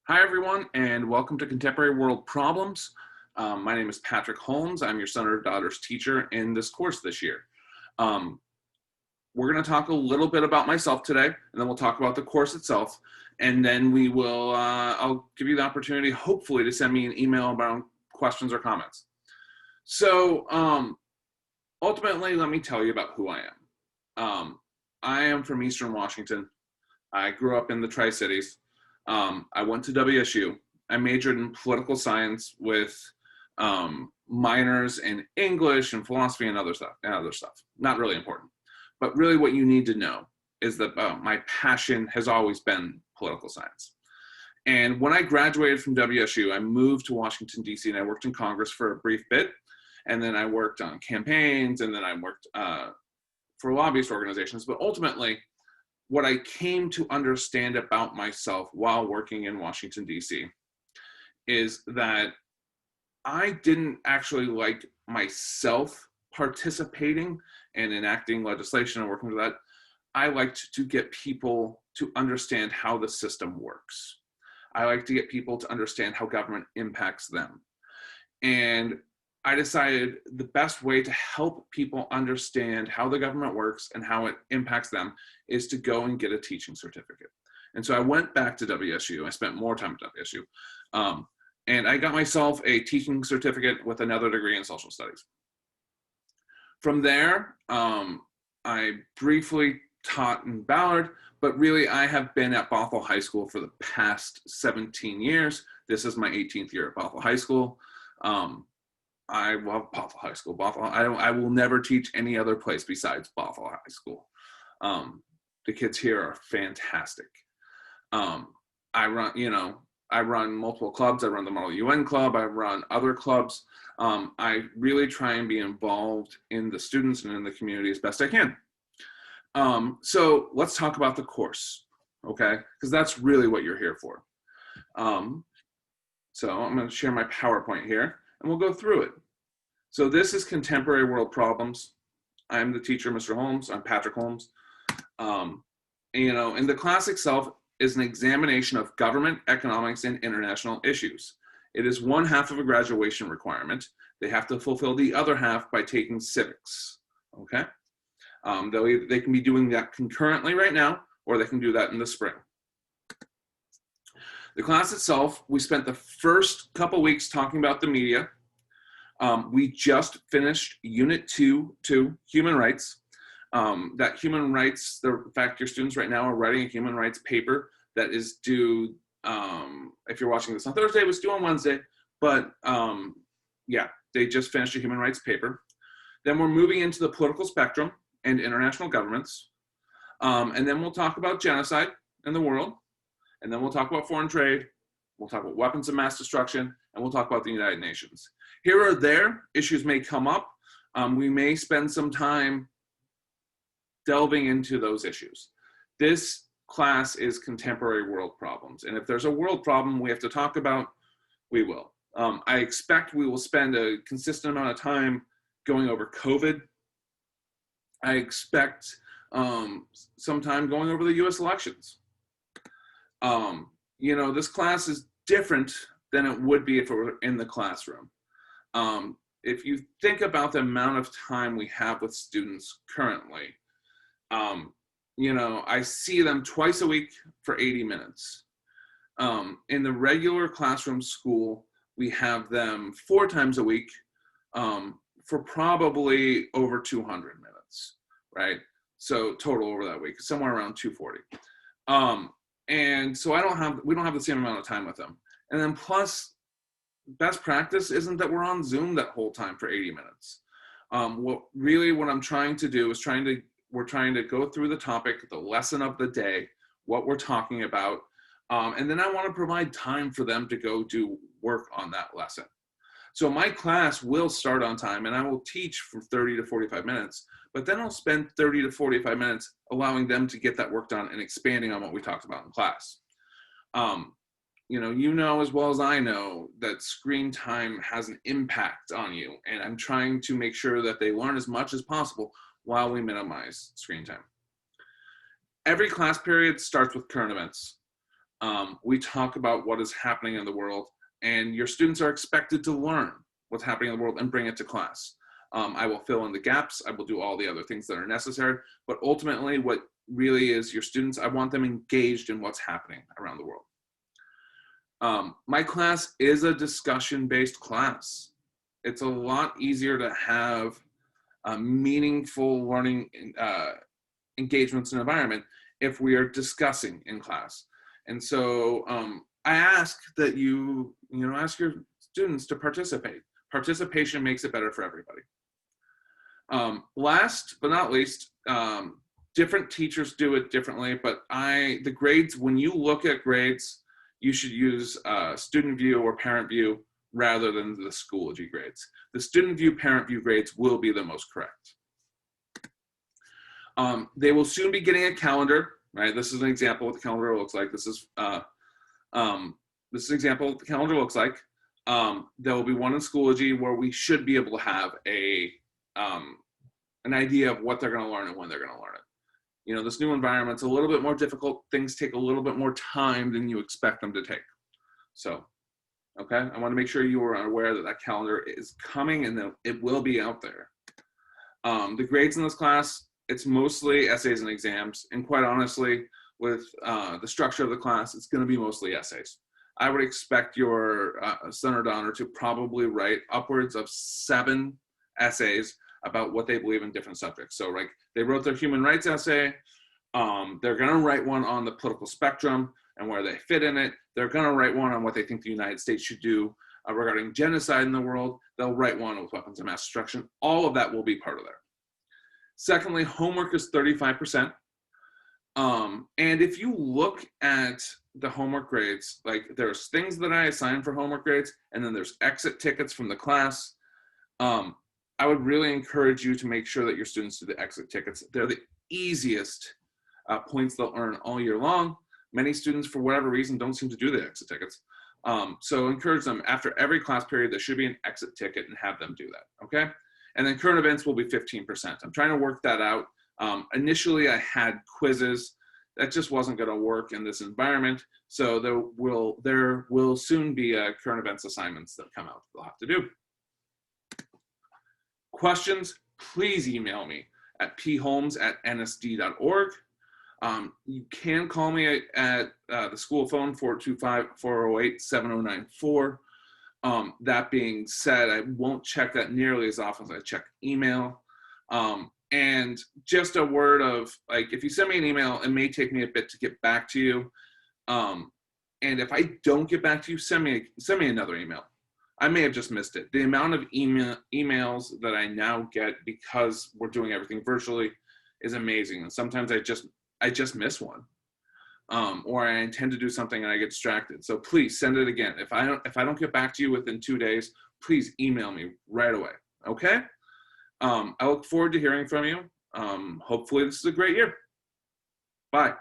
Hi, everyone, and welcome to Contemporary World Problems. My name is Patrick Holmes. I'm your son or daughter's teacher in this course this year. Um, we're going to talk a little bit about myself today, and then we'll talk about the course itself. And then I'll give you the opportunity, hopefully, to send me an email about questions or comments. So ultimately, let me tell you about who I am. I am from Eastern Washington. I grew up in the Tri-Cities. I went to WSU. I majored in political science with minors in English and philosophy and other stuff. Not really important, but really what you need to know is that my passion has always been political science. And when I graduated from WSU, I moved to Washington, D.C., and I worked in Congress for a brief bit. And then I worked on campaigns, and then I worked for lobbyist organizations. But ultimately, what I came to understand about myself while working in Washington, D.C. is that I didn't actually like myself participating and enacting legislation and working with that. I liked to get people to understand how the system works. I like to get people to understand how government impacts them. And I decided the best way to help people understand how the government works and how it impacts them is to go and get a teaching certificate. And so I went back to WSU. I spent more time at WSU. And I got myself a teaching certificate with another degree in social studies. From there, I briefly taught in Ballard, but really I have been at Bothell High School for the past 17 years. This is my 18th year at Bothell High School. I love Bothell High School. I will never teach any other place besides Bothell High School. The kids here are fantastic. I run multiple clubs. I run the Model UN Club. I run other clubs. I really try and be involved in the students and in the community as best I can. So let's talk about the course, okay? Because that's really what you're here for. So I'm going to share my PowerPoint here, and we'll go through it. So this is Contemporary World Problems. I'm the teacher, Mr. Holmes. I'm Patrick Holmes. And the class itself is an examination of government, economics, and international issues. It is one half of a graduation requirement. They have to fulfill the other half by taking civics, okay? They can be doing that concurrently right now, or they can do that in the spring. The class itself, we spent the first couple weeks talking about the media. We just finished Unit 2, Human Rights. That human rights, in fact, your students right now are writing a human rights paper that is due, if you're watching this on Thursday, it was due on Wednesday, but yeah, they just finished a human rights paper. Then we're moving into the political spectrum and international governments. And then we'll talk about genocide in the world. And then we'll talk about foreign trade. We'll talk about weapons of mass destruction, and we'll talk about the United Nations. Here or there, issues may come up. We may spend some time delving into those issues. This class is Contemporary World Problems. And if there's a world problem we have to talk about, we will. I expect we will spend a consistent amount of time going over COVID. I expect some time going over the US elections. This class is different than it would be if it were in the classroom. If you think about the amount of time we have with students currently, I see them twice a week for 80 minutes. In the regular classroom school, we have them 4 times a week for probably over 200 minutes, right? So total over that week, somewhere around 240. And so we don't have the same amount of time with them. And then plus, best practice isn't that we're on Zoom that whole time for 80 minutes. What I'm trying to do is we're trying to go through the topic, the lesson of the day, what we're talking about. And then I want to provide time for them to go do work on that lesson. So my class will start on time, and I will teach for 30 to 45 minutes, but then I'll spend 30 to 45 minutes allowing them to get that work done and expanding on what we talked about in class. You know as well as I know that screen time has an impact on you, and I'm trying to make sure that they learn as much as possible while we minimize screen time. Every class period starts with current events. We talk about what is happening in the world, and your students are expected to learn what's happening in the world and bring it to class. I will fill in the gaps. I will do all the other things that are necessary. But ultimately, what really is your students, I want them engaged in what's happening around the world. My class is a discussion-based class. It's a lot easier to have meaningful learning engagements and environment if we are discussing in class. And so I ask that you ask your students to participate. Participation makes it better for everybody. Last but not least, different teachers do it differently, but the grades, when you look at grades, you should use student view or parent view rather than the Schoology grades. The student view, parent view grades will be the most correct. They will soon be getting a calendar, right? This is an example of what the calendar looks like. This is an example of what the calendar looks like. There will be one in Schoology where we should be able to have an idea of what they're going to learn and when they're going to learn it. You know, this new environment's a little bit more difficult. Things take a little bit more time than you expect them to take. So, okay, I want to make sure you are aware that that calendar is coming and that it will be out there. The grades in this class, it's mostly essays and exams. And quite honestly, with the structure of the class, it's going to be mostly essays. I would expect your son or daughter to probably write upwards of 7 essays about what they believe in different subjects. So like they wrote their human rights essay, they're gonna write one on the political spectrum and where they fit in it. They're gonna write one on what they think the United States should do regarding genocide in the world. They'll write one with weapons of mass destruction. All of that will be part of there. Secondly, homework is 35%. And if you look at the homework grades, like there's things that I assign for homework grades, and then there's exit tickets from the class. I would really encourage you to make sure that your students do the exit tickets. They're the easiest points they'll earn all year long. Many students, for whatever reason, don't seem to do the exit tickets. So encourage them. After every class period, there should be an exit ticket and have them do that, okay? And then current events will be 15%. I'm trying to work that out. Initially, I had quizzes. That just wasn't going to work in this environment. So there will soon be current events assignments that come out that they'll have to do. Questions, please email me at pholmes@nsd.org. You can call me at the school phone, 425-408-7094. That being said, I won't check that nearly as often as I check email. And just a word of, like, if you send me an email, it may take me a bit to get back to you. And if I don't get back to you, send me another email. I may have just missed it. The amount of emails that I now get because we're doing everything virtually is amazing. And sometimes I just miss one, or I intend to do something and I get distracted. So please send it again. If I don't get back to you within 2 days, please email me right away. Okay. I look forward to hearing from you. Hopefully this is a great year. Bye.